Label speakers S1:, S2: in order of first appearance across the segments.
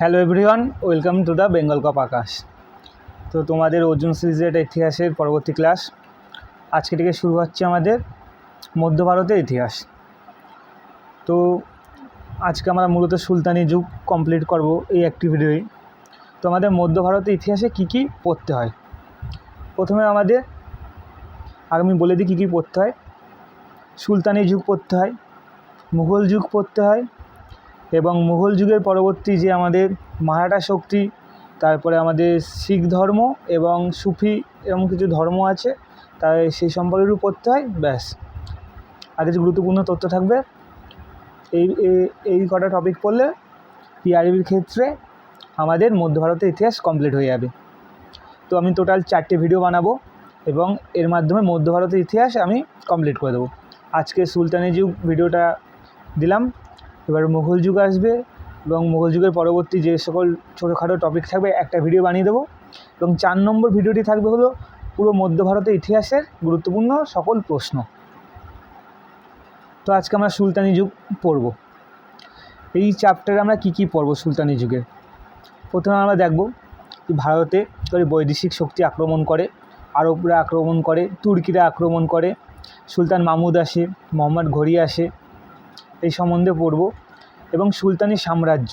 S1: Hello everyone, welcome to the Bengal cup Akash. তো তোমাদের অর্জুন সিরিজের একটা ইতিহাসের পরবর্তী ক্লাস আজকে থেকে শুরু হচ্ছে আমাদের মধ্য ভারতের ইতিহাস। তো আজকে আমরা মূলত সুলতানি যুগ কমপ্লিট করব এই একটি ভিডিওই। তো আমাদের মধ্য ভারতের ইতিহাসে কি কি পড়তে হয়, প্রথমে আমাদের আমি বলে দিই কী কী পড়তে হয়। সুলতানি যুগ পড়তে হয়, মুঘল যুগ পড়তে হয়, এবং মুঘল যুগের পরবর্তী যে আমাদের মারাঠা শক্তি, তারপরে আমাদের শিখ ধর্ম এবং সুফি এরকম কিছু ধর্ম আছে, তাই সেই সম্পর্কে একটু পড়তে হয়। ব্যাস, আর কিছু গুরুত্বপূর্ণ তথ্য থাকবে। এই কটা টপিক পড়লে পিআরবির ক্ষেত্রে আমাদের মধ্য ভারতের ইতিহাস কমপ্লিট হয়ে যাবে। তো আমি টোটাল 4টে ভিডিও বানাবো এবং এর মাধ্যমে মধ্য ভারতের ইতিহাস আমি কমপ্লিট করে দেবো। আজকে সুলতানি যুগ ভিডিওটা দিলাম, এবার মুঘল যুগ আসবে এবং মুঘল যুগের পরবর্তী যে সকল ছোটোখাটো টপিক থাকবে একটা ভিডিও বানিয়ে দেবো। এবং 4 নম্বর ভিডিওটি থাকবে হলো পুরো মধ্য ভারতের ইতিহাসের গুরুত্বপূর্ণ সকল প্রশ্ন। তো আজকে আমরা সুলতানি যুগ পড়ব। এই চ্যাপ্টারে আমরা কি কি পড়ব সুলতানি যুগে। প্রথমে আমরা দেখব ভারতে বৈদেশিক শক্তি আক্রমণ করে, আরবরা আক্রমণ করে, তুর্কিরা আক্রমণ করে, সুলতান মাহমুদ আসে, মোহাম্মদ ঘুরি আসে, এই সম্বন্ধে পড়ব। এবং সুলতানি সাম্রাজ্য,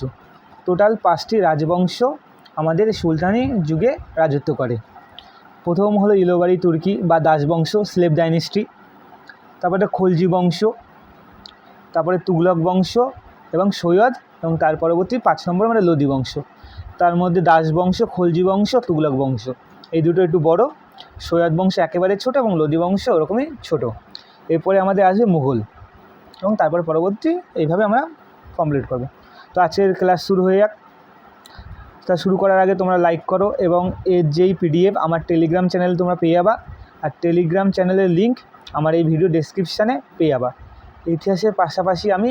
S1: টোটাল 5টি রাজবংশ আমাদের সুলতানি যুগে রাজত্ব করে। প্রথম হলো ইলোবারি তুর্কি বা দাসবংশ, স্লেভ ডাইনেস্টি, তারপরে খলজি বংশ, তারপরে তুগলক বংশ এবং সৈয়দ, এবং তার পরবর্তী 5 নম্বর মানে লোদি বংশ। তার মধ্যে দাসবংশ, খলজি বংশ, তুগলক বংশ এই দুটো একটু বড়, সৈয়দ বংশ একেবারে ছোট এবং লোদি বংশ ওরকমই ছোট। এরপরে আমাদের আসবে মুঘল এবং তারপর পরবর্তী, এইভাবে আমরা কমপ্লিট করব। তো আজকের ক্লাস শুরু হয়ে যাক। তা শুরু করার আগে তোমরা লাইক করো এবং এর যেই পিডিএফ আমার টেলিগ্রাম চ্যানেলে তোমরা পেয়ে যাবা, আর টেলিগ্রাম চ্যানেলের লিঙ্ক আমার এই ভিডিও ডেসক্রিপশানে পেয়ে যাবা। ইতিহাসের পাশাপাশি আমি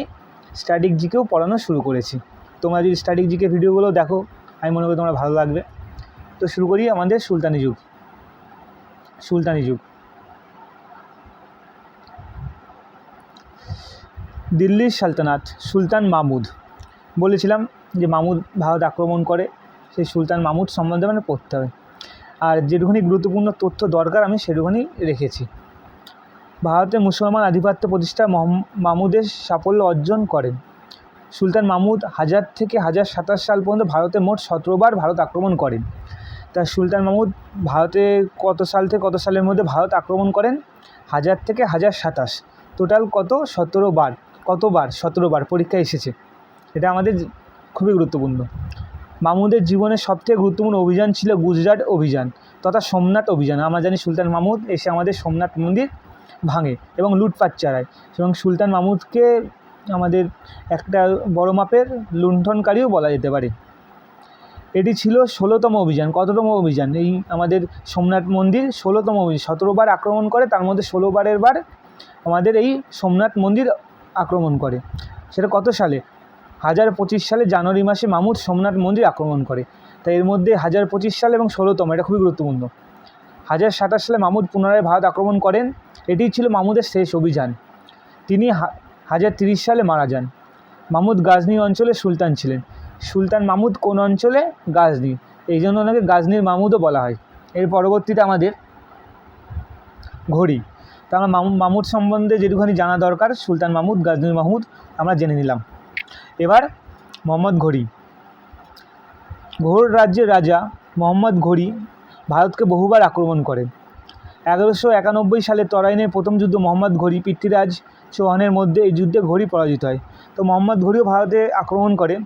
S1: স্ট্যাটিক জিকেও পড়ানো শুরু করেছি। তোমরা যদি স্ট্যাটিক জিকে ভিডিওগুলো দেখো আমি মনে করি তোমার ভালো লাগবে। তো শুরু করি আমাদের সুলতানি যুগ। সুলতানি যুগ, দিল্লির সালতানাত, সুলতান মাহমুদ। বলেছিলাম যে মাহমুদ ভারত আক্রমণ করে, সেই সুলতান মাহমুদ সম্বন্ধে মানে পড়তে হবে। আর যেটুখানি গুরুত্বপূর্ণ তথ্য দরকার আমি সেটুখানি রেখেছি। ভারতে মুসলমান আধিপত্য প্রতিষ্ঠা মাহমুদের সাফল্য অর্জন করেন। সুলতান মাহমুদ 1000 থেকে 1027 সাল পর্যন্ত ভারতে মোট 17 বার ভারত আক্রমণ করেন। তা সুলতান মাহমুদ ভারতে কত সাল থেকে কত সালের মধ্যে ভারত আক্রমণ করেন? 1000 থেকে 1027, টোটাল কত? 17 বার। কতবার? 17 বার, পরীক্ষায় এসেছে। এটা আমাদের খুবই গুরুত্বপূর্ণ। মাহমুদের জীবনের সবথেকে গুরুত্বপূর্ণ অভিযান ছিল গুজরাট অভিযান তথা সোমনাথ অভিযান। আমরা জানি সুলতান মাহমুদ এসে আমাদের সোমনাথ মন্দির ভাঙে এবং লুটপাট চালায়, এবং সুলতান মাহমুদকে আমাদের একটা বড় মাপের লুণ্ঠনকারীও বলা যেতে পারে। এটি ছিল 16তম অভিযান। কততম অভিযান? এই আমাদের সোমনাথ মন্দির 16তম অভিযান। 17 বার আক্রমণ করে, তার মধ্যে 16 বারের বার আমাদের এই সোমনাথ মন্দির আক্রমণ করে। সেটা কত সালে? 1025 সালে জানুয়ারি মাসে মাহমুদ সোমনাথ মন্দির আক্রমণ করে। তাই এর মধ্যে 1025 সাল এবং 16তম, এটা খুবই গুরুত্বপূর্ণ। 1027 সালে মাহমুদ পুনরায় ভারত আক্রমণ করেন। এটি ছিল মাহমুদের শেষ অভিযান। তিনি 1030 সালে মারা যান। মাহমুদ গাজনি অঞ্চলে সুলতান ছিলেন। সুলতান মাহমুদ কোন অঞ্চলে? গাজনি, এই জন্য ওনাকে গাজনির মাহমুদও বলা হয়। এর পরবর্তীতে আমাদের ঘড়ি। তা আমরা মাহমুদ সম্বন্ধে যেটুখানি জানা দরকার, সুলতান মাহমুদ, গাজনির মাহমুদ আমরা জেনে নিলাম। এবার মোহাম্মদ ঘুরি। ঘোর রাজ্যের রাজা মোহাম্মদ ঘুরি ভারতকে বহুবার আক্রমণ করেন। 1191 সালে তরাইনের প্রথম যুদ্ধ মোহাম্মদ ঘুরি পৃথ্বীরাজ চৌহানের মধ্যে, এই যুদ্ধে ঘুরি পরাজিত হয়। তো মোহাম্মদ ঘুরিও ভারতে আক্রমণ করে।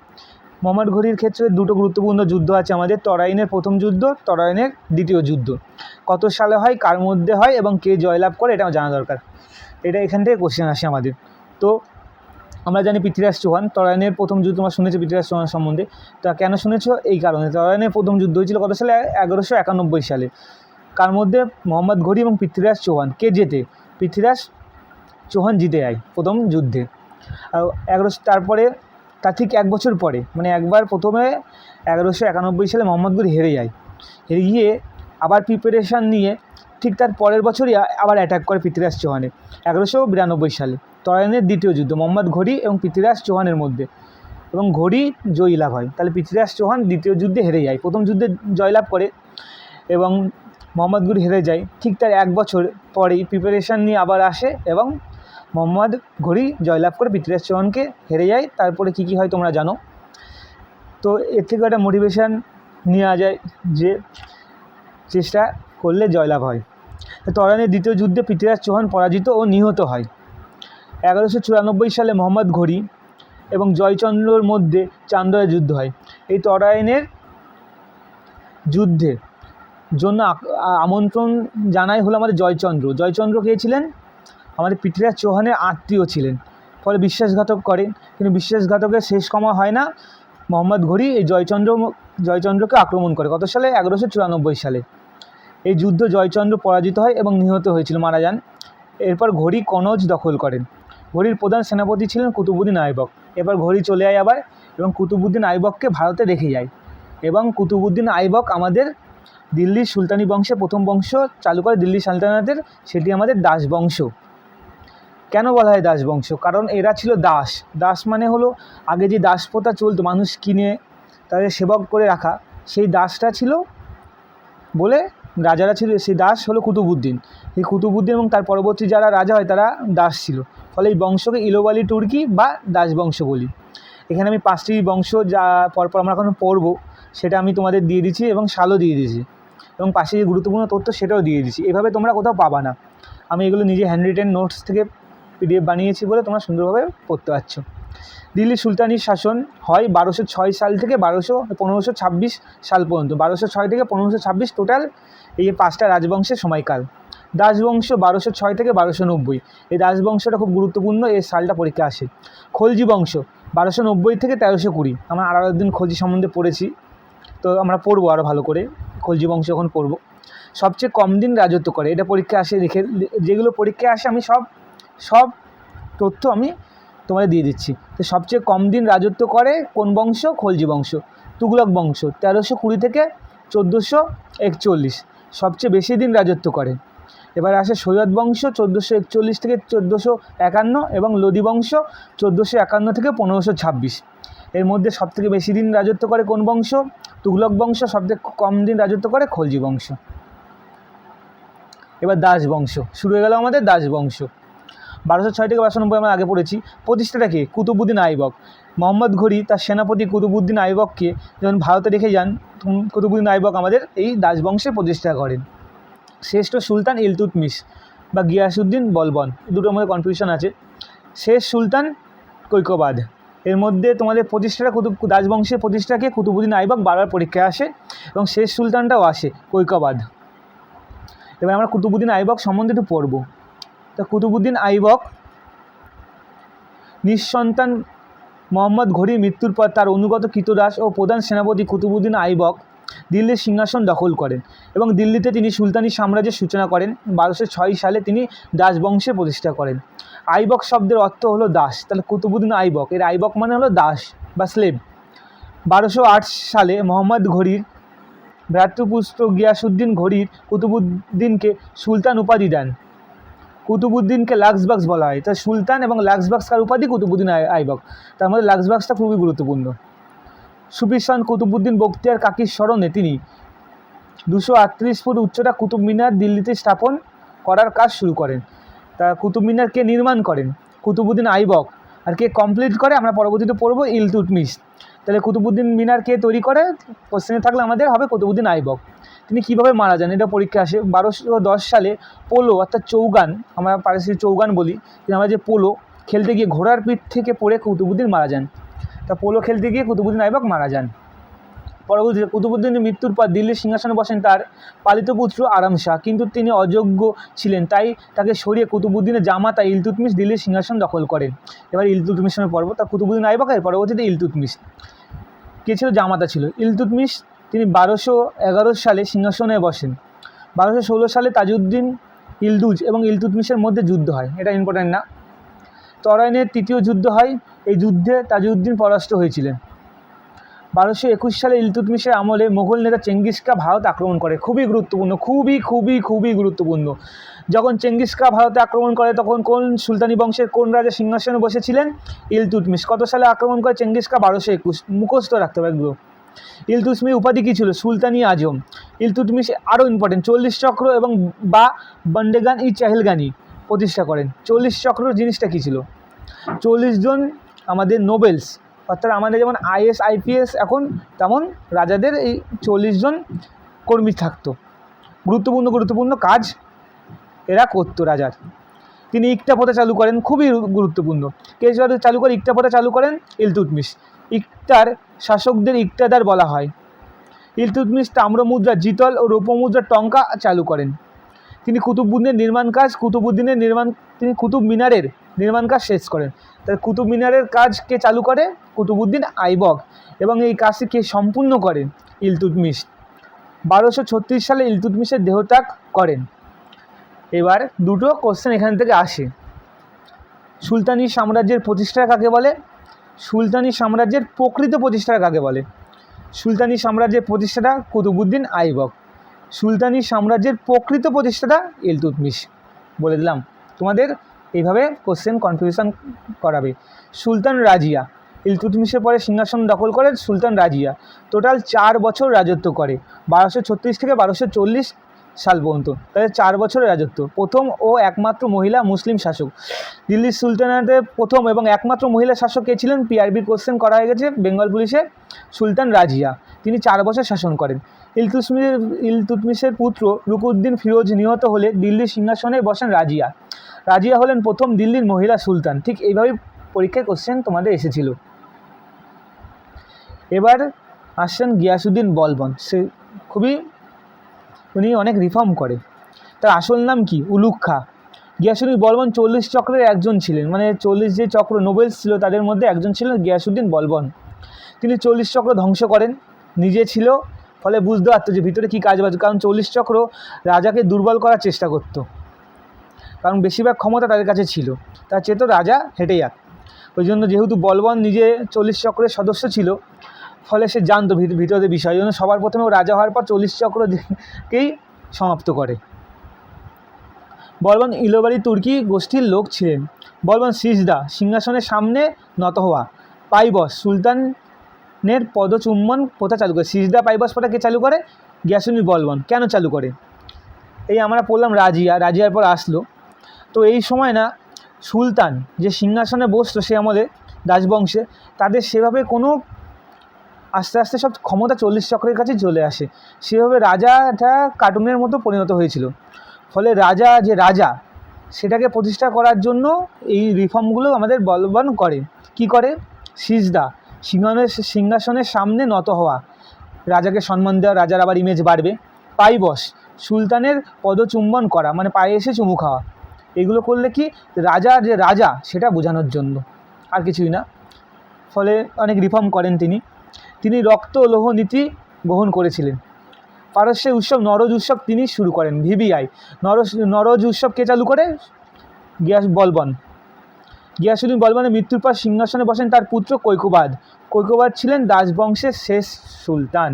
S1: মোহাম্মদ ঘুরির ক্ষেত্রে দুটো গুরুত্বপূর্ণ যুদ্ধ আছে আমাদের, তরাইনের প্রথম যুদ্ধ, তরাইনের দ্বিতীয় যুদ্ধ। কত সালে হয়, কার মধ্যে হয় এবং কে জয়লাভ করে, এটা জানা দরকার। এটা এখান থেকে কোশ্চেন আসে আমাদের। তো আমরা জানি পৃথ্বীরাজ চৌহান, তরাইনের প্রথম যুদ্ধ তোমরা শুনেছো পৃথ্বীরাজ চৌহান সম্বন্ধে। তা কেন শুনেছো? এই কারণে, তরাইনের প্রথম যুদ্ধ হয়েছিল কত সালে? 1191 সালে। কার মধ্যে? মোহাম্মদ ঘুরি এবং পৃথ্বীরাজ চৌহান। কে জেতে? পৃথ্বীরাজ চৌহান জিতে যায় প্রথম যুদ্ধে। আর তারপরে তার ঠিক 1 বছর পরে, মানে একবার প্রথমে 1191 সালে মোহাম্মদ ঘুরি হেরে যায়। হেরে গিয়ে আবার প্রিপারেশান নিয়ে ঠিক তার পরের বছরই আবার অ্যাটাক করে পৃথ্বীরাজ চৌহানে 1192 সালে। তরাইনের দ্বিতীয় যুদ্ধ মোহাম্মদ ঘুরি এবং পৃথ্বীরাজ চৌহানের মধ্যে। এবং ঘড়ি জয়ী লাভ হয়। তাহলে পৃথ্বীরাজ চৌহান দ্বিতীয় যুদ্ধে হেরে যায়, প্রথম যুদ্ধে জয়লাভ করে এবং মোহাম্মদ ঘুরি হেরে যায়। ঠিক তার 1 বছর পরেই প্রিপারেশান নিয়ে আবার আসে এবং মোহাম্মদ ঘুরি জয়লাভ করে পৃথ্বীরাজ চৌহানকে হেরে যায়। তারপরে কী কী হয় তোমরা জানো। তো এর থেকে একটা মোটিভেশান নেওয়া যায় যে চেষ্টা করলে জয়লাভ হয়। তরাইনের দ্বিতীয় যুদ্ধে পৃথ্বীরাজ চৌহান পরাজিত ও নিহত হয়। 1194 সালে মোহাম্মদ ঘুরি এবং জয়চন্দ্রর মধ্যে চান্দোয়া যুদ্ধ হয়। এই তরাইনের যুদ্ধে জন্য আমন্ত্রণ জানাই হলো আমাদের জয়চন্দ্র। জয়চন্দ্র কে ছিলেন? আমাদের পৃথ্বীরাজ চৌহানের আত্মীয় ছিলেন। ফলে বিশ্বাসঘাতক করেন, কিন্তু বিশ্বাসঘাতকের শেষ কমা হয় না। মোহাম্মদ ঘুরি এই জয়চন্দ্রকে আক্রমণ করে। কত সালে? 1194 সালে। এই যুদ্ধ জয়চন্দ্র পরাজিত হয় এবং নিহত হয়েছিল, মারা যান। এরপর ঘুরি কনৌজ দখল করেন। ঘুরির প্রধান সেনাপতি ছিলেন কুতুবুদ্দিন আইবক। এবার ঘুরি চলে যায় আবার এবং কুতুবুদ্দিন আইবককে ভারতে রেখে যায়। এবং কুতুবুদ্দিন আইবক আমাদের দিল্লির সুলতানি বংশে প্রথম বংশ চালু করে দিল্লি সালতানাতের, সেটি আমাদের দাস বংশ। কেন বলা হয় দাস বংশ? কারণ এরা ছিল দাস। দাস মানে হলো আগে যে দাস প্রথা চলতো, মানুষ কিনে তাদের সেবক করে রাখা, সেই দাসটা ছিল বলে রাজারা ছিল, সেই দাস হলো কুতুবুদ্দিন। এই কুতুবুদ্দিন এবং তার পরবর্তী যারা রাজা হয় তারা দাস ছিল। ফলে এই বংশকে ইলোবালি তুর্কি বা দাস বংশ বলি। এখানে আমি 5টি বংশ যা পরপর আমরা এখন পড়ব সেটা আমি তোমাদের দিয়ে দিচ্ছি এবং সালও দিয়ে দিয়েছি, এবং পাশে যে গুরুত্বপূর্ণ তথ্য সেটাও দিয়ে দিচ্ছি। এভাবে তোমরা কোথাও পাবা না, আমি এগুলো নিজে হ্যান্ডরিটেন নোটস থেকে PDF বানিয়েছি বলে তোমরা সুন্দরভাবে পড়তে পারছো। দিল্লি সুলতানির শাসন হয় 1206 সাল থেকে 1526 সাল পর্যন্ত। 1206 থেকে 1526 টোটাল এই 5টা রাজবংশের সময়কাল। দাসবংশ 1206 থেকে 1290। এই দাসবংশটা খুব গুরুত্বপূর্ণ, এই সালটা পরীক্ষা আসে। খলজি বংশ 1290 থেকে 1320। আমরা আলাউদ্দিন খলজি সম্বন্ধে পড়েছি, তো আমরা পড়বো আরও ভালো করে, খলজি বংশ এখন পড়ব। সবচেয়ে কম দিন রাজত্ব করে, এটা পরীক্ষা আসে, দেখে যেগুলো পরীক্ষায় আসে আমি সব তথ্য আমি তোমাদের দিয়ে দিচ্ছি। তো সবচেয়ে কম দিন রাজত্ব করে কোন বংশ? খলজি বংশ। তুগলক বংশ 1320 থেকে 1441। সবচেয়ে বেশি দিন রাজত্ব করে। এবার আসে সৈয়দ বংশ 1441 থেকে 1451 এবং লোদি বংশ 1451 থেকে 1526। এর মধ্যে সবথেকে বেশি দিন রাজত্ব করে কোন বংশ? তুগলক বংশ। সবথেকে কম দিন রাজত্ব করে খলজি বংশ। এবার দাস বংশ শুরু হয়ে গেল আমাদের দাস বংশ। 1206 থেকে 1290 আমরা আগে পড়েছি। প্রতিষ্ঠাটা কে? কুতুবুদ্দিন আইবক। মোহাম্মদ ঘুরি তার সেনাপতি কুতুবুদ্দিন আইবককে যখন ভারতে রেখে যান, কুতুবুদ্দিন আইবক আমাদের এই দাস বংশের প্রতিষ্ঠা করেন। শ্রেষ্ঠ সুলতান ইলতুৎমিশ বা গিয়াসউদ্দিন বলবন, দুটোর মধ্যে কনফিউশন আছে। শেষ সুলতান কৈকবাদ। এর মধ্যে তোমাদের প্রতিষ্ঠাটা দাস বংশের প্রতিষ্ঠাকে কুতুবুদ্দিন আইবক বারবার পরীক্ষায় আসে এবং শেষ সুলতানটাও আসে কৈকবাদ। এবার আমরা কুতুবুদ্দিন আইবক সম্বন্ধে একটু পড়ব। তা কুতুবুদ্দিন আইবক নিঃসন্তান মোহাম্মদ ঘুরির মৃত্যুর পর তার অনুগত কৃতদাস ও প্রধান সেনাপতি কুতুবুদ্দিন আইবক দিল্লির সিংহাসন দখল করেন এবং দিল্লিতে তিনি সুলতানি সাম্রাজ্যের সূচনা করেন। 1206 সালে তিনি দাস বংশে প্রতিষ্ঠা করেন। আইবক শব্দের অর্থ হলো দাস, তাহলে কুতুবুদ্দিন আইবক, এর আইবক মানে হলো দাস বা স্লেভ। 1208 সালে মোহাম্মদ ঘুরির ভ্রাতৃপুত্র গিয়াসউদ্দিন ঘুরির কুতুবুদ্দিনকে সুলতান উপাধি দেন। কুতুবুদ্দিনকে লাক্সবাক্স বলা হয়, তাই সুলতান এবং লাক্সবাক্স কার উপাধি? কুতুবুদ্দিন আইবক। তার মধ্যে লাক্সবাক্সটা খুবই গুরুত্বপূর্ণ। সুফিসান কুতুবুদ্দিন বখতিয়ার কাকির স্মরণে তিনি 238 ফুট উচ্চতা কুতুব মিনার দিল্লিতে স্থাপন করার কাজ শুরু করেন। তা কুতুব মিনার কে নির্মাণ করেন? কুতুবুদ্দিন আইবক। আর কে কমপ্লিট করে? আমরা পরবর্তীতে পড়ব ইলতুৎমিশ। তাহলে কুতুবুদ্দিন মিনার কে তৈরি করে? কোশ্চেনে থাকলে আমাদের হবে কুতুবুদ্দিন আইবক। তিনি কীভাবে মারা যান এটা পরীক্ষা আসে। 1210 সালে পোলো অর্থাৎ চৌগান, আমরা পারসিক চৌগান বলি, আমরা যে পোলো খেলতে গিয়ে ঘোড়ার পিঠ থেকে পড়ে কুতুবুদ্দিন মারা যান। তা পোলো খেলতে গিয়ে কুতুবুদ্দিন আইবক মারা যান। পরবর্তীতে কুতুবুদ্দিনের মৃত্যুর পর দিল্লির সিংহাসনে বসেন তার পালিত পুত্র আরাম শাহ, কিন্তু তিনি অযোগ্য ছিলেন, তাই তাকে সরিয়ে কুতুবুদ্দিনের জামাতা ইলতুৎমিশ দিল্লির সিংহাসন দখল করেন। এবার ইলতুৎমিশের পর্ব, তা কুতুবুদ্দিন আইবক এর পরবর্তীতে ইলতুৎমিশ। কে ছিল? জামাতা ছিল ইলতুৎমিশ। তিনি 1211 সালে সিংহাসনে বসেন। 1216 সালে তাজউদ্দিন ইলদুজ এবং ইলতুৎমিশের মধ্যে যুদ্ধ হয়, এটা ইম্পর্ট্যান্ট না। তরাইনের তৃতীয় যুদ্ধ হয়, এই যুদ্ধে তাজউদ্দিন পরাস্ত হয়েছিলেন। 1221 সালে ইলতুৎমিশের আমলে মোগল নেতা চেঙ্গিস খাঁ ভারত আক্রমণ করে। খুবই গুরুত্বপূর্ণ, খুবই গুরুত্বপূর্ণ। যখন চেঙ্গিস খাঁ ভারতে আক্রমণ করে তখন কোন সুলতানি বংশের কোন রাজা সিংহাসনে বসেছিলেন? ইলতুৎমিশ। কত সালে আক্রমণ করে চেঙ্গিস খাঁ? 1221। মুখস্থ রাখতে হবে এগুলো। ইলতুৎমিশ উপাধি কী ছিল? সুলতানি আজম। ইলতুৎমিশ আরও ইম্পর্টেন্ট 40 চক্র এবং বা বন্দেগান-ই চাহেলগানি প্রতিষ্ঠা করেন। 40 চক্র জিনিসটা কী ছিল? 40 জন আমাদের নোবেলস, অর্থাৎ আমাদের যেমন IAS IPS এখন, তেমন রাজাদের এই 40 জন কর্মী থাকতো। গুরুত্বপূর্ণ কাজ এরা করতো রাজার। তিনি ইকতা প্রথা চালু করেন, খুবই গুরুত্বপূর্ণ। কে চালু করে? ইকতা প্রথা চালু করেন ইলতুৎমিশ। ইকতার শাসকদের ইকতাদার বলা হয়। ইলতুৎমিশ তাম্রমুদ্রা জিতল ও রৌপ্যমুদ্রা টঙ্কা চালু করেন। তিনি কুতুব মিনারের নির্মাণ কাজ শেষ করেন। তার কুতুব মিনারের কাজ কে চালু করে? কুতুবউদ্দিন আইবক। এবং এই কাজটি কে সম্পূর্ণ করেন? ইলতুৎমিশ। 1236 সালে ইলতুৎমিশের দেহত্যাগ করেন। এবার দুটো কোশ্চেন এখান থেকে আসে। সুলতানি সাম্রাজ্যের প্রতিষ্ঠা কাকে বলে? সুলতানি সাম্রাজ্যের প্রকৃত প্রতিষ্ঠা কাকে বলে? সুলতানি সাম্রাজ্যের প্রতিষ্ঠাতা কুতুবউদ্দিন আইবক। সুলতানি সাম্রাজ্যের প্রকৃত প্রতিষ্ঠাতা ইলতুৎমিশ। বলে দিলাম, তোমাদের এইভাবে কোশ্চেন কনফিউশন করাবে। সুলতান রাজিয়া। ইলতুৎমিশের পরে সিংহাসন দখল করে সুলতান রাজিয়া। টোটাল 4 বছর রাজত্ব করে, 1236 থেকে 1240 সাল পর্যন্ত। তাদের 4 বছরের রাজত্ব। প্রথম ও একমাত্র মহিলা মুসলিম শাসক। দিল্লির সুলতানাতের প্রথম এবং একমাত্র মহিলা শাসক কে ছিলেন? PRB কোশ্চেন করা হয়ে গেছে বেঙ্গল পুলিশে। সুলতান রাজিয়া। তিনি 4 বছর শাসন করেন। ইলতুৎমিশের পুত্র রুকউদ্দিন ফিরোজ নিহত হলে দিল্লির সিংহাসনে বসেন রাজিয়া। রাজিয়া হলেন প্রথম দিল্লির মহিলা সুলতান। ঠিক এইভাবেই পরীক্ষায় কোশ্চেন তোমাদের এসেছিল। এবার আসছেন গিয়াসউদ্দিন বলবন। সে উনি অনেক রিফর্ম করে। তার আসল নাম কি? উলুগ খাঁ। গিয়াসউদ্দিন বলবন 40 চক্রের একজন ছিলেন, মানে 40 যে চক্র নোবেলস ছিল তাদের মধ্যে একজন ছিলেন গিয়াসউদ্দিন বলবন। তিনি 40 চক্র ধ্বংস করেন, নিজে ছিল, ফলে বুঝতে পারতো যে ভিতরে কী কাজ বাজ। কারণ 40 চক্র রাজাকে দুর্বল করার চেষ্টা করতো, কারণ বেশিরভাগ ক্ষমতা তাদের কাছে ছিল। তার চেয়ে তো রাজা হেঁটে যাক। ওই জন্য যেহেতু বলবন নিজে 40 চক্রের সদস্য ছিল, ফলে সে জানতো ভিতরের বিষয়। ওই জন্য সবার প্রথমে রাজা হওয়ার পর 40 চক্রকেই সমাপ্ত করে। বলবন ইলোবারি তুর্কি গোষ্ঠীর লোক ছিলেন। বলবন সিজদা, সিংহাসনের সামনে নত হওয়া। পাইবস, সুলতানের পদচুম্বন প্রথা চালু করে। সিজদা পাইবস প্রথা কে চালু করে? গিয়াসউদ্দিন বলবন। কেন চালু করে? এই আমরা পড়লাম রাজিয়ার পর আসলো। তো এই সময় না সুলতান যে সিংহাসনে বসতো সে আমলে রাজবংশে, তাদের সেভাবে কোনো আস্তে আস্তে সব ক্ষমতা 40 চক্রের কাছে চলে আসে। সেভাবে রাজাটা কার্টুনের মতো পরিণত হয়েছিল। ফলে রাজা সেটাকে প্রতিষ্ঠা করার জন্য এই রিফর্মগুলো আমাদের বলবন করে। কি করে? সিজদা, সিংহাসনের সামনে নত হওয়া, রাজাকে সম্মান দেওয়া, রাজার আবার ইমেজ বাড়বে। পাইবস, সুলতানের পদচুম্বন করা, মানে পায়ে এসে চুমু খাওয়া। এগুলো করলে কি? রাজা সেটা বোঝানোর জন্য, আর কিছুই না। ফলে অনেক রিফর্ম করেন তিনি রক্ত ও লৌহ নীতি গ্রহণ করেছিলেন। পারস্যের উৎসব নরজ উৎসব তিনি শুরু করেন। VBI নরজ উৎসব কে চালু করে? গিয়াসউদ্দিন বলবনের মৃত্যুর পর সিংহাসনে বসেন তার পুত্র কৈকবাদ ছিলেন দাসবংশের শেষ সুলতান।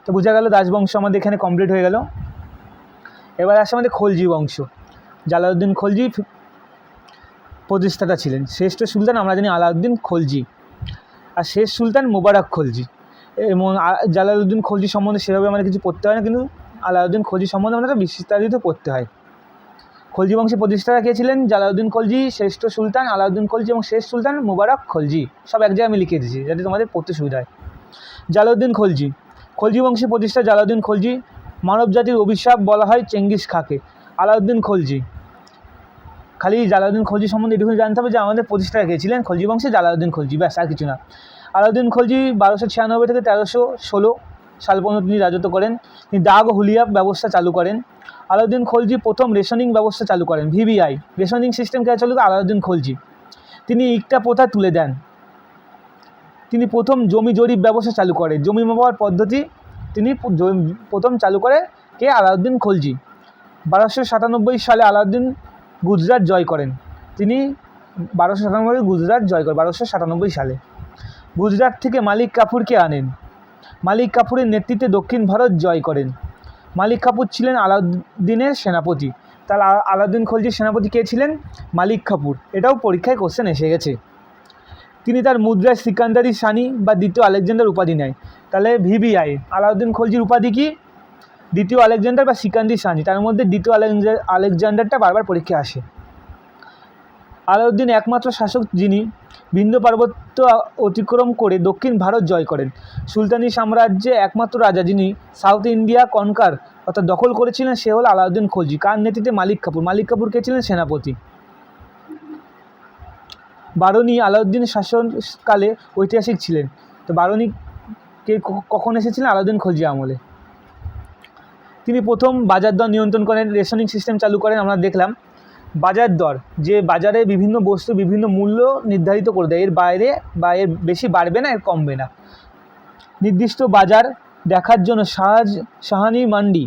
S1: তো বোঝা গেল দাসবংশ আমাদের এখানে কমপ্লিট হয়ে গেল। এবার আসে আমাদের খলজি বংশ। জালালউদ্দিন খলজি প্রতিষ্ঠাতা ছিলেন। শ্রেষ্ঠ সুলতান আমরা জানি আলাউদ্দিন খলজি, আর শেষ সুলতান মোবারক খলজি। এবং জালালউদ্দিন খলজি সম্বন্ধে সেভাবে আমাদের কিছু পড়তে হয় না, কিন্তু আলাউদ্দিন খলজি সম্বন্ধে আমাদের বিস্তারিত পড়তে হয়। খলজি বংশের প্রতিষ্ঠাতা কে ছিলেন? জালালউদ্দিন খলজি, শ্রেষ্ঠ সুলতান আলাউদ্দিন খলজি এবং শেষ সুলতান মোবারক খলজি। সব এক জায়গায় আমি লিখে দিয়েছি যাতে তোমাদের পড়তে সুবিধা হয়। জালালউদ্দিন খলজি বংশের প্রতিষ্ঠা জালালউদ্দিন খলজি। মানব জাতির অভিশাপ বলা হয় চেঙ্গিস খাঁকে। আলাউদ্দিন খলজি, খালি জালালউদ্দিন খলজি সম্বন্ধে এটুকুনি জানতে হবে যে আমাদের প্রতিষ্ঠাতা কে ছিলেন খলজি বংশে? জালালউদ্দিন খলজি, ব্যাস, আর কিছু না। আলাউদ্দিন খলজি 1296 থেকে 1316 সাল পর্যন্ত তিনি রাজত্ব করেন। তিনি দাগ ও হুলিয়া ব্যবস্থা চালু করেন। আলাউদ্দিন খলজি প্রথম রেশনিং ব্যবস্থা চালু করেন। VBI রেশনিং সিস্টেম কে চালু করে? আলাউদ্দিন খলজি। তিনি ইকতা প্রথা তুলে দেন। তিনি প্রথম জমি জরিপ ব্যবস্থা চালু করেন। জমি মাপার পদ্ধতি তিনি প্রথম চালু করে কে? আলাউদ্দিন খলজি। 1297 সালে আলাউদ্দিন গুজরাট জয় করেন। তিনি 1297 গুজরাট জয় করেন 1297 সালে। গুজরাট থেকে মালিক কাফুরকে আনেন। মালিক কাফুরের নেতৃত্বে দক্ষিণ ভারত জয় করেন। মালিক কাফুর ছিলেন আলাউদ্দিনের সেনাপতি। তাহলে আলাউদ্দিন খলজির সেনাপতি কে ছিলেন? মালিক কাফুর। এটাও পরীক্ষায় কোশ্চেন এসে গেছে। তিনি তার মুদ্রায় সিকান্দারি সানি বা দ্বিতীয় আলেকজান্ডার উপাধি নেয়। তাহলে ভিবিআই আলাউদ্দিন খলজির উপাধি কি? দ্বিতীয় আলেকজান্ডার বা সিকান্দারি সানি। তার মধ্যে দ্বিতীয় আলেকজান্ডারটা বারবার পরীক্ষায় আসে। আলাউদ্দিন একমাত্র শাসক যিনি বিন্ধ্য পার্বত্য অতিক্রম করে দক্ষিণ ভারত জয় করেন। সুলতানি সাম্রাজ্যে একমাত্র রাজা যিনি সাউথ ইন্ডিয়া কনকার অর্থাৎ দখল করেছিলেন সে হল আলাউদ্দিন খলজি। কার নেতৃত্বে? মালিক কাফুর। মালিক কাফুর কে ছিলেন? সেনাপতি। বারণী আলাউদ্দিনের শাসনকালে ঐতিহাসিক ছিলেন। তো বারণী কে কখন এসেছিলেন? আলাউদ্দিন খলজি আমলে। তিনি প্রথম বাজার দর নিয়ন্ত্রণ করেন, রেশনিং সিস্টেম চালু করেন। আমরা দেখলাম বাজার দর, যে বাজারে বিভিন্ন বস্তু বিভিন্ন মূল্য নির্ধারিত করে দেয়, এর বাইরে বা এর বেশি বাড়বে না, এর কমবে না। নির্দিষ্ট বাজার দেখার জন্য শাহানি মান্ডি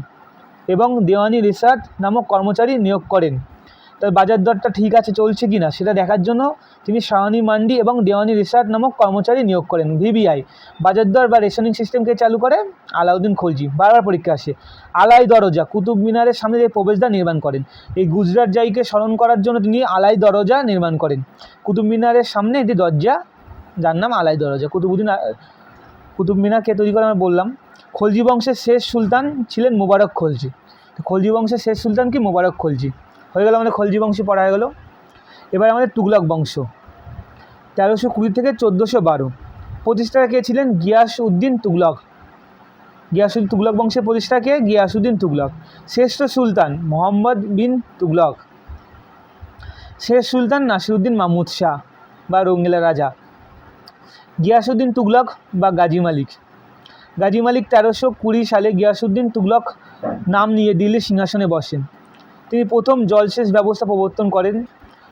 S1: এবং দেওয়ানি রিসার্চ নামক কর্মচারী নিয়োগ করেন। তার বাজার দরটা ঠিক আছে, চলছে কি না সেটা দেখার জন্য তিনি শাহানি মান্ডি এবং দেওয়ানি রিসার্চ নামক কর্মচারী নিয়োগ করেন। ভিবিআই বাজার দর বা রেশনিং সিস্টেমকে চালু করে আলাউদ্দিন খলজি। বারবার পরীক্ষা আসে। আলাই দরজা কুতুব মিনারের সামনে যে প্রবেশদ্বার নির্মাণ করেন। এই গুজরাট জয়কে স্মরণ করার জন্য তিনি আলাই দরজা নির্মাণ করেন। কুতুব মিনারের সামনে একটি দরজা, যার নাম আলাই দরজা। কুতুব মিনারকে তৈরি করে আমরা বললাম। খলজি বংশের শেষ সুলতান ছিলেন মোবারক খলজি। খলজি বংশের শেষ সুলতান কি? মোবারক খলজি। হয়ে গেল আমাদের খলজি বংশ পড়া হয়ে গেল। এবার আমাদের তুগলক বংশ 1320 থেকে 1412। প্রতিষ্ঠাতা কে ছিলেন? গিয়াসউদ্দিন তুগলক। তুগলক বংশের প্রতিষ্ঠাতা কে? গিয়াসউদ্দিন তুগলক। শ্রেষ্ঠ সুলতান মোহাম্মদ বিন তুগলক। শেষ সুলতান নাসিরউদ্দিন মাহমুদ শাহ বা রঙ্গিলা রাজা। গিয়াসউদ্দিন তুগলক বা গাজী মালিক। গাজী মালিক 1320 সালে গিয়াসউদ্দিন তুগলক নাম নিয়ে দিল্লির সিংহাসনে বসেন। তিনি প্রথম জলসেচ ব্যবস্থা প্রবর্তন করেন।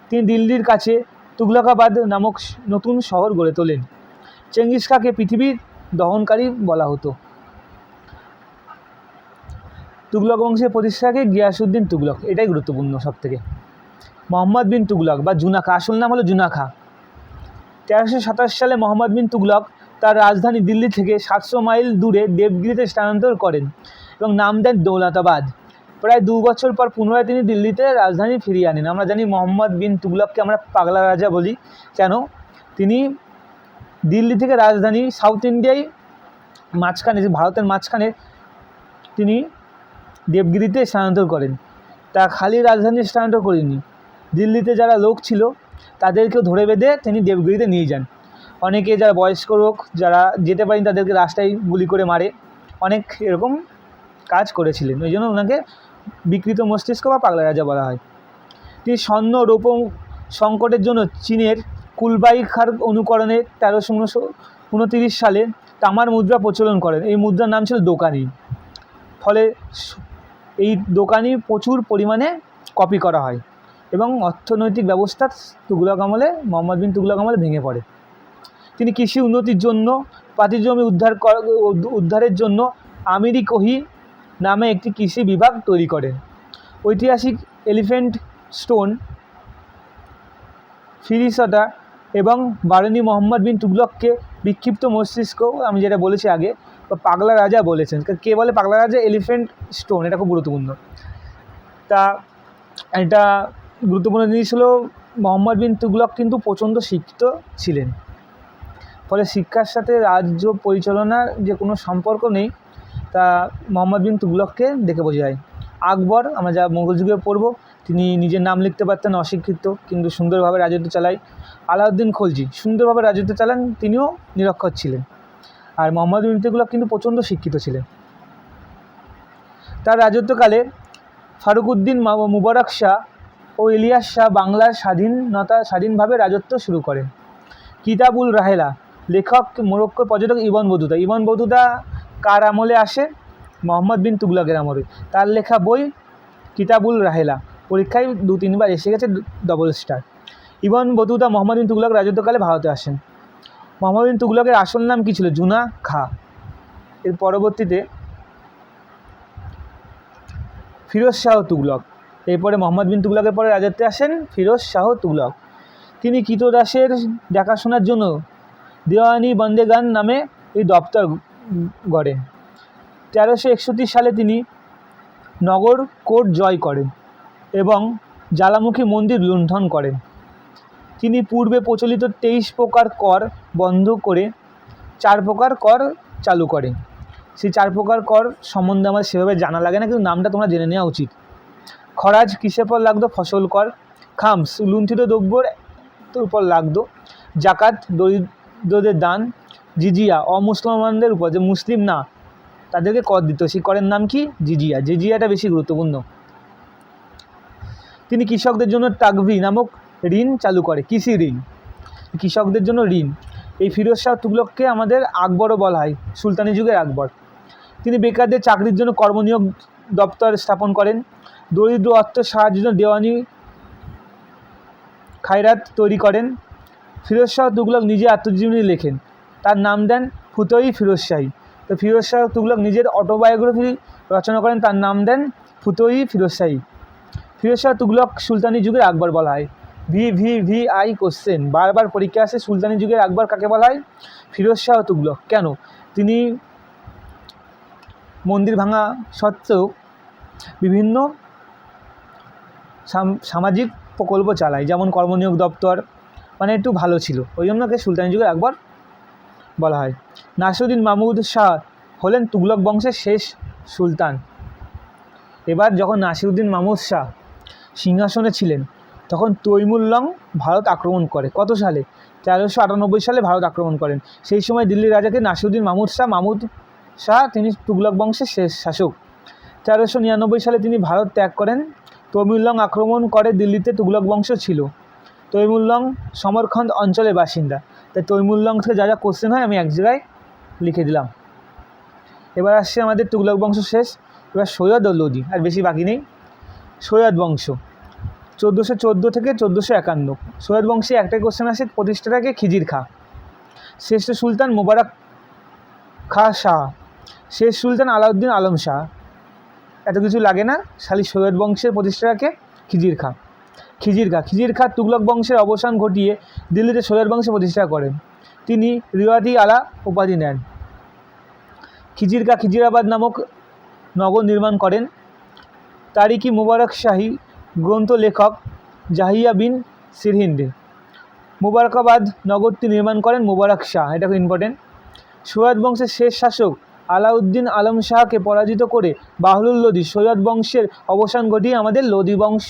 S1: তিনি দিল্লির কাছে তুগলকাবাদ নামক নতুন শহর গড়ে তোলেন। চেঙ্গিস খাঁকে পৃথিবীর দহনকারী বলা হতো। তুগলক বংশের প্রতিষ্ঠাকে গিয়াসউদ্দিন তুগলক, এটাই গুরুত্বপূর্ণ সবথেকে। মোহাম্মদ বিন তুগলক বা জুনা খাঁ, আসল নাম হলো জুনা খাঁ। 1327 সালে মোহাম্মদ বিন তুগলক তার রাজধানী দিল্লি থেকে 700 মাইল দূরে দেবগিরিতে স্থানান্তর করেন এবং নাম দেন দৌলতাবাদ। প্রায় 2 বছর পর পুনরায় তিনি দিল্লিতে রাজধানী ফিরিয়ে আনেন। আমরা জানি মোহাম্মদ বিন তুগলককে আমরা পাগলা রাজা বলি। কেন? তিনি দিল্লি থেকে রাজধানী সাউথ ইন্ডিয়ায় মাঝখানে, যে ভারতের মাঝখানে তিনি দেবগিরিতে স্থানান্তর করেন। তা খালি রাজধানী স্থানান্তর করেননি, দিল্লিতে যারা লোক ছিল তাদেরকেও ধরে বেঁধে তিনি দেবগিরিতে নিয়ে যান। অনেকে যারা বয়স্ক লোক যারা যেতে পারেন তাদেরকে রাস্তায় গুলি করে মারে, অনেক এরকম কাজ করেছিলেন। ওই জন্য ওনাকে বিকৃত মস্তিষ্ক বা পাগলা রাজা বলা হয়। তিনি স্বর্ণ রৌপ্য সংকটের জন্য চীনের কুলবাই খাঁর অনুকরণে 1329 সালে তামার মুদ্রা প্রচলন করেন। এই মুদ্রার নাম ছিল দোকানি। ফলে এই দোকানি প্রচুর পরিমাণে কপি করা হয় এবং অর্থনৈতিক ব্যবস্থা তুগলক আমলে, মোহাম্মদ বিন তুগলক আমলে ভেঙে পড়ে। তিনি কৃষি উন্নতির জন্য পাতি জমি উদ্ধারের জন্য আমিরি কোহি নামে একটি কৃষি বিভাগ তৈরি করেন। ঐতিহাসিক এলিফ্যান্ট স্টোন, ফিরিসটা এবং বারণী মোহাম্মদ বিন তুগলককে বিক্ষিপ্ত মস্তিষ্ক, আমি যেটা বলেছি আগে, বা পাগলা রাজা বলেছেন। কে বলে পাগলা রাজা? Elephant stone. এটা খুব গুরুত্বপূর্ণ। তা এটা গুরুত্বপূর্ণ জিনিস হলো মোহাম্মদ বিন তুগলক কিন্তু প্রচণ্ড শিক্ষিত ছিলেন। ফলে শিক্ষার সাথে রাজ্য পরিচালনার যে কোনো সম্পর্ক নেই, তা মোহাম্মদ বিন তুগলককে দেখে বোঝা যায়। আকবর, আমরা যা মোগল যুগে পড়ব, তিনি নিজের নাম লিখতে পারতেন, অশিক্ষিত কিন্তু সুন্দরভাবে রাজত্ব চালায়। আলাউদ্দিন খলজি সুন্দরভাবে রাজত্ব চালান, তিনিও নিরক্ষর ছিলেন। আর মোহাম্মদ বিন তুগলক কিন্তু প্রচণ্ড শিক্ষিত ছিলেন। তার রাজত্বকালে ফারুকউদ্দিন মুবারক শাহ ও ইলিয়াস শাহ বাংলার স্বাধীনভাবে রাজত্ব শুরু করেন। কিতাবুল রাহেলা লেখক মোরক্কোর পর্যটক ইবন বতুতা। ইবন বতুতা কার আমলে আসে? মোহাম্মদ বিন তুগলকের আমলে। তার লেখা বই কিতাবুল রাহেলা পরীক্ষায় 2-3 বার এসে গেছে, double star. Ibn Battuta Muhammad bin Tughlaq রাজত্বকালে ভারতে আসেন। মোহাম্মদ বিন তুগলকের আসল নাম কী ছিল? জুনা খাঁ। এর পরবর্তীতে ফিরোজ শাহ তুগলক। এরপরে মোহাম্মদ বিন তুগলকের পরে রাজত্বে আসেন ফিরোজ শাহ তুগলক। তিনি কৃতদাসের দেখাশোনার জন্য দেওয়ানি বন্দেগান নামে এই দপ্তর গড়েন। 1331 সালে তিনি নগর কোট জয় করেন এবং জ্বালামুখী মন্দির লুণ্ঠন করেন। তিনি পূর্বে প্রচলিত 23 প্রকার কর বন্ধ করে 4 প্রকার কর চালু করেন। সেই 4 প্রকার কর সম্বন্ধে আমার সেভাবে জানা লাগে না, কিন্তু নামটা তোমরা জেনে নেওয়া উচিত। খরাজ কিসের পর লাগতো? ফসল কর। খামস লুণ্ঠিত দ্রব্যর উপর লাগতো। জাকাত দরিদ্রদের দান। জিজিয়া অমুসলমানদের উপর, যে মুসলিম না তাদেরকে কর দিত, সেই করের নাম কি? জিজিয়া। জিজিয়াটা বেশি গুরুত্বপূর্ণ। তিনি কৃষকদের জন্য তাকভি নামক ঋণ চালু করে, কৃষি ঋণ, কৃষকদের জন্য ঋণ। এই ফিরোজ শাহ তুগলককে আমাদের আকবরও বলা হয়, সুলতানি যুগের আকবর। তিনি বেকারদের চাকরির জন্য কর্মনিয়োগ দপ্তর স্থাপন করেন। দরিদ্র অর্থ সাহায্যের জন্য দেওয়ানি খায়রাত তৈরি করেন। ফিরোজ শাহ তুগলক নিজে আত্মজীবনী লেখেন, তার নাম দেন ফুতোই ফিরোজ শাহী। তো ফিরোজ শাহ তুগলক নিজের অটোবায়োগ্রাফি রচনা করেন, তার নাম দেন ফুতোই ফিরোজ শাহী। ফিরোজ শাহ তুগলক সুলতানি যুগের আকবর বলা হয়। VVVI কোশ্চেন, বারবার পরীক্ষা আসে, সুলতানি যুগের আকবর কাকে বলা হয়? ফিরোজ শাহ তুগলক। কেন? তিনি মন্দির ভাঙা সত্ত্বেও বিভিন্ন সামাজিক প্রকল্প চালায়, যেমন কর্মনিয়োগ দপ্তর, মানে একটু ভালো ছিল, ওই জন্য ওকে সুলতানি যুগের আকবর বলা হয়। নাসিরউদ্দিন মাহমুদ শাহ হলেন তুগলক বংশের শেষ সুলতান। এবার যখন নাসিরউদ্দিন মাহমুদ শাহ সিংহাসনে ছিলেন, তখন তৈমুরলং ভারত আক্রমণ করে। কত সালে? 1398 সালে ভারত আক্রমণ করেন। সেই সময় দিল্লির রাজাকে নাসিরউদ্দিন মাহমুদ শাহ, তিনি তুগলক বংশের শেষ শাসক। 1399 সালে তিনি ভারত ত্যাগ করেন। তৈমুরলং আক্রমণ করে দিল্লিতে, তুগলক বংশ ছিল। তৈমুরলং সমরখন্দ অঞ্চলের বাসিন্দা। তাই তৈমুরলং থেকে যা যা কোশ্চেন হয় আমি এক জায়গায় লিখে দিলাম। এবার আসছে আমাদের তুগলক বংশ শেষ। এবার সৈয়দ ও লোদি, আর বেশি বাকি নেই। সৈয়দ বংশ 1414 থেকে 1451। সৈয়দ বংশে একটাই কোশ্চেন আসে, প্রতিষ্ঠাতাকে খিজির খা। শ্রেষ্ঠ সুলতান মোবারক খাঁ শাহ। শেষ সুলতান আলাউদ্দিন আলম শাহ। এত কিছু লাগে না, খালি সৈয়দ বংশের প্রতিষ্ঠাতাকে খিজির খা। খিজির খা তুগলক বংশের অবসান ঘটিয়ে দিল্লিতে সৈয়দ বংশ প্রতিষ্ঠা করেন। তিনি রিওয়াতি আলা উপাধি নেন। খিজির খা খিজিরাবাদ নামক নগর নির্মাণ করেন। তারিকি মুবারক শাহী গ্রন্থ লেখক জাহিয়া বিন সিরহিন্দ মুবারকাবাদ নগরটি নির্মাণ করেন মুবারক শাহ। এটা খুব ইম্পর্টেন্ট। সৈয়দ বংশের শেষ শাসক আলাউদ্দিন আলম শাহকে পরাজিত করে বাহলুল লোদি সৈয়দ বংশের অবসান ঘটিয়ে আমাদের লোদি বংশ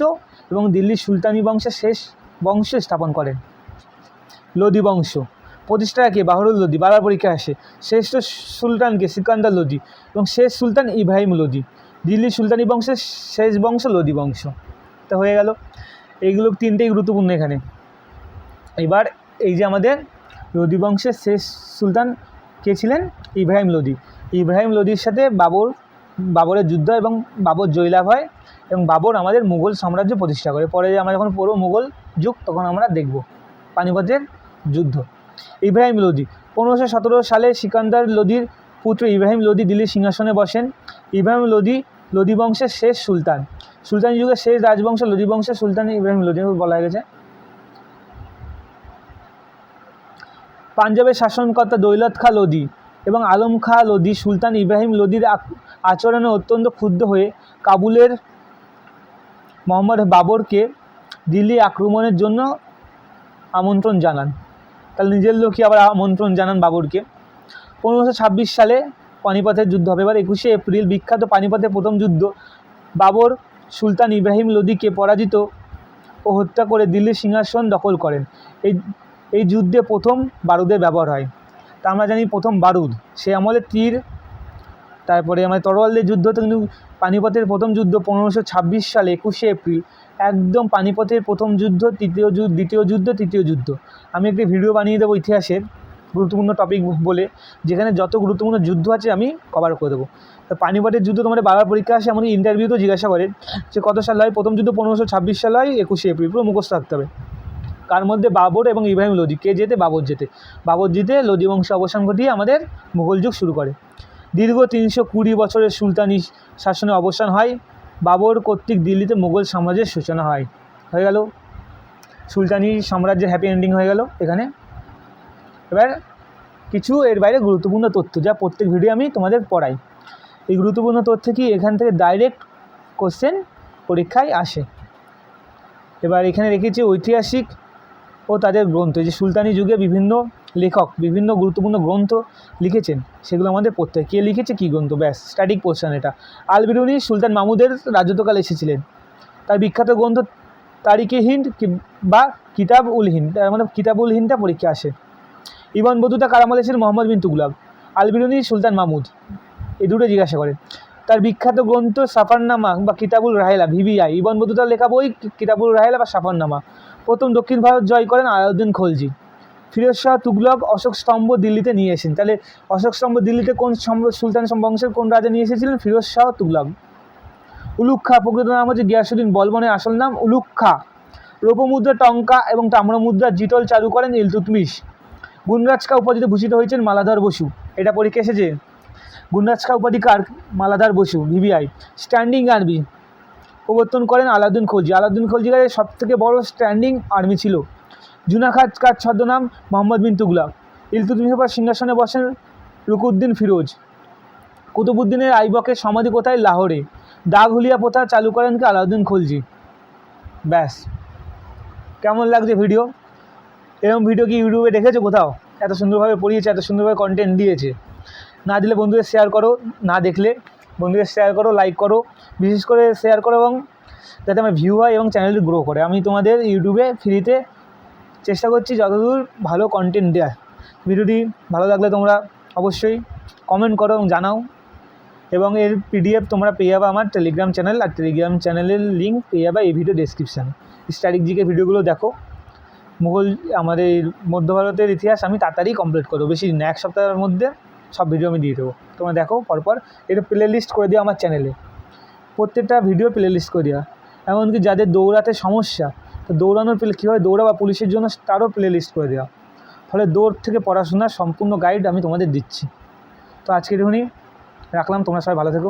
S1: এবং দিল্লির সুলতানি বংশের শেষ বংশ স্থাপন করেন। লোদি বংশ প্রতিষ্ঠাকে বাহলুল লোদি, বারবার পরীক্ষা আসে। শ্রেষ্ঠ সুলতানকে সিকান্দার লোদি এবং শেষ সুলতান ইব্রাহিম লোদি। দিল্লির সুলতানি বংশের শেষ বংশ লোদি বংশ। তা হয়ে গেল, এইগুলো তিনটেই গুরুত্বপূর্ণ এখানে। এবার এই যে আমাদের লোদি বংশের শেষ সুলতান কে ছিলেন? ইব্রাহিম লোদি। ইব্রাহিম লোদির সাথে বাবরের যুদ্ধ এবং বাবর জয়লাভ হয় এবং বাবর আমাদের মুঘল সাম্রাজ্য প্রতিষ্ঠা করে। পরে আমরা যখন পড়ব মুঘল যুগ, তখন আমরা দেখব পানিপথের যুদ্ধ। ইব্রাহিম লোদি 1517 সালে সিকান্দার লোদির পুত্র ইব্রাহিম লোদি দিল্লির সিংহাসনে বসেন। ইব্রাহিম লোদি বংশের শেষ সুলতান। সুলতানি যুগের শেষ রাজবংশ লোদি বংশের সুলতান ইব্রাহিম লোদি বলা গেছে। পাঞ্জাবের শাসনকর্তা দৌলত খাঁ লোদি এবং আলম খাঁ লোদি সুলতান ইব্রাহিম লোদির আচরণে অত্যন্ত ক্ষুব্ধ হয়ে কাবুলের মোহাম্মদ বাবরকে দিল্লি আক্রমণের জন্য আমন্ত্রণ জানান। তাহলে নিজের লোকই আবার আমন্ত্রণ জানান বাবরকে। 1526 সালে পানিপথের যুদ্ধ হবে। এবার 21শে এপ্রিল বিখ্যাত পানিপথের প্রথম যুদ্ধ। বাবর সুলতান ইব্রাহিম লোদিকে পরাজিত ও হত্যা করে দিল্লির সিংহাসন দখল করেন। এই যুদ্ধে প্রথম বারুদের ব্যবহার হয়। তা আমরা জানি প্রথম বারুদ সে আমলে তীর, তারপরে আমাদের তরোয়ালদের যুদ্ধ। তো কিন্তু পানিপথের প্রথম যুদ্ধ 1526 সালে 21শে এপ্রিল, একদম পানিপথের প্রথম যুদ্ধ, দ্বিতীয় যুদ্ধ, তৃতীয় যুদ্ধ। আমি একটি ভিডিও বানিয়ে দেবো ইতিহাসের গুরুত্বপূর্ণ টপিক বলে, যেখানে যত গুরুত্বপূর্ণ যুদ্ধ আছে আমি কভার করে দেবো। তো পানিপথের যুদ্ধ তোমাদের বারবার পরীক্ষা আসে, এমনকি ইন্টারভিউতেও জিজ্ঞাসা করে যে কত সাল হয়। প্রথম যুদ্ধ 1526 সাল হয় 21শে এপ্রিল, পুরো মুখস্থ রাখতে হবে। কার মধ্যে? বাবর এবং ইব্রাহিম লোদি। কে জেতে? বাবর জেতে। বাবর জিতে লোদি বংশ অবসান ঘটিয়ে আমাদের মুঘল যুগ শুরু করে। দীর্ঘ 320 বছরের সুলতানি শাসনের অবসান হয়। বাবর কর্তৃক দিল্লিতে মুঘল সাম্রাজ্যের সূচনা হয়। হয়ে গেল সুলতানি সাম্রাজ্যের হ্যাপি এন্ডিং হয়ে গেল এখানে। এবার কিছু এর বাইরে গুরুত্বপূর্ণ তথ্য, যা প্রত্যেক ভিডিও আমি তোমাদের পড়াই। এই গুরুত্বপূর্ণ তথ্য কি এখান থেকে ডাইরেক্ট কোশ্চেন পরীক্ষায় আসে। এবার এখানে রেখেছি ঐতিহাসিক ও তাদের গ্রন্থ, যে সুলতানি যুগে বিভিন্ন লেখক বিভিন্ন গুরুত্বপূর্ণ গ্রন্থ লিখেছেন, সেগুলো আমাদের পড়তে হয়। কে লিখেছে, কী গ্রন্থ, ব্যাস স্ট্যাটিক পোর্শন এটা। আল বিরুনি সুলতান মাহমুদের রাজত্বকাল এসেছিলেন। তার বিখ্যাত গ্রন্থ তারিকে হিন্দ বা কিতাব উল হিন্দ, তার মানে কিতাব উল হিন্দটা পরীক্ষা আসে। ইবন বতুতা কার আমলে ছিলেন, মোহাম্মদ বিন তুগলক। আল বিরুনি সুলতান মাহমুদ, এই দুটো জিজ্ঞাসা করে। তার বিখ্যাত গ্রন্থ সাফারনামা বা কিতাবুল রাহেলা, ভিভিআই। ইবন বতুতার লেখা বই কিতাবুল রাহেলা বা সাফারনামা। প্রথম দক্ষিণ ভারত জয় করেন আলাউদ্দিন খলজি। ফিরোজ শাহ তুগলক অশোক স্তম্ভ দিল্লিতে নিয়ে এসেছেন। তাহলে অশোক স্তম্ভ দিল্লিতে কোন সুলতান বংশের কোন রাজা নিয়ে এসেছিলেন, ফিরোজ শাহ তুগলক। উলুখ্খা প্রকৃত নাম হচ্ছে গিয়াসুদ্দিন বলবনের আসল নাম উলুখ্খা। রৌপ্যমুদ্রা টঙ্কা এবং তাম্রমুদ্রা জিতল চালু করেন ইলতুৎমিশ। গুণরাজ খা উপাধিতে ভূষিত হয়েছেন মালাধর বসু, এটা পরীক্ষা এসেছে। গুণরাজ খা উপাধি কার, Maladhar Basu, VVI. Standing army প্রবর্তন করেন আলাউদ্দিন খলজি। আলাউদ্দিন খলজির কাছে সবথেকে বড় স্ট্যান্ডিং আর্মি ছিল। জুনাখাত কার ছদ্মনাম, মোহাম্মদ বিন তুগলক। ইলতুৎমিশের পর সিংহাসনে বসেন রুকুদ্দিন ফিরোজ। কুতুবুদ্দিনের আইবকের সমাধি কোথায়, লাহোরে। দাগহুলিয়া প্রথা চালু করেন কি, আলাউদ্দিন খলজি। ব্যাস, কেমন লাগছে ভিডিও? এরকম ভিডিও কি ইউটিউবে দেখেছো কোথাও? এত সুন্দরভাবে পড়িয়েছে, এত সুন্দরভাবে কন্টেন্ট দিয়েছে। না দিলে বন্ধুদের শেয়ার করো, না দেখলে বন্ধুদের শেয়ার করো, লাইক করো, বিশেষ করে শেয়ার করো, এবং যাতে আমার ভিউ হয় এবং চ্যানেলটি গ্রো করে। আমি তোমাদের ইউটিউবে ফ্রিতে চেষ্টা করছি যতদূর ভালো কন্টেন্ট দেওয়ার। ভিডিওটি ভালো লাগলে তোমরা অবশ্যই কমেন্ট করো এবং জানাও, এবং এর পিডিএফ তোমরা পেয়ে যাবে আমার টেলিগ্রাম চ্যানেল, আর টেলিগ্রাম চ্যানেলের লিঙ্ক পেয়ে যাবে এই ভিডিও ডেসক্রিপশানে। স্ট্যাটিক জিকে ভিডিওগুলো দেখো। মুঘল আমাদের মধ্য ভারতের ইতিহাস আমি তাড়াতাড়ি কমপ্লিট করবো, বেশি দিন না, এক সপ্তাহের মধ্যে সব ভিডিও আমি দিয়ে দেবো। তোমরা দেখো পরপর। এটা প্লে লিস্ট করে দিও আমার চ্যানেলে, প্রত্যেকটা ভিডিও প্লে লিস্ট করে দেওয়া। এমনকি যাদের দৌড়াতে সমস্যা, তো দৌড়ানোর কীভাবে দৌড়া বা পুলিশের জন্য, তারও প্লে লিস্ট করে দেওয়া। ফলে দৌড় থেকে পড়াশোনার সম্পূর্ণ গাইড আমি তোমাদের দিচ্ছি। তো আজকে এটুকুনি রাখলাম, তোমরা সবাই ভালো থেকো।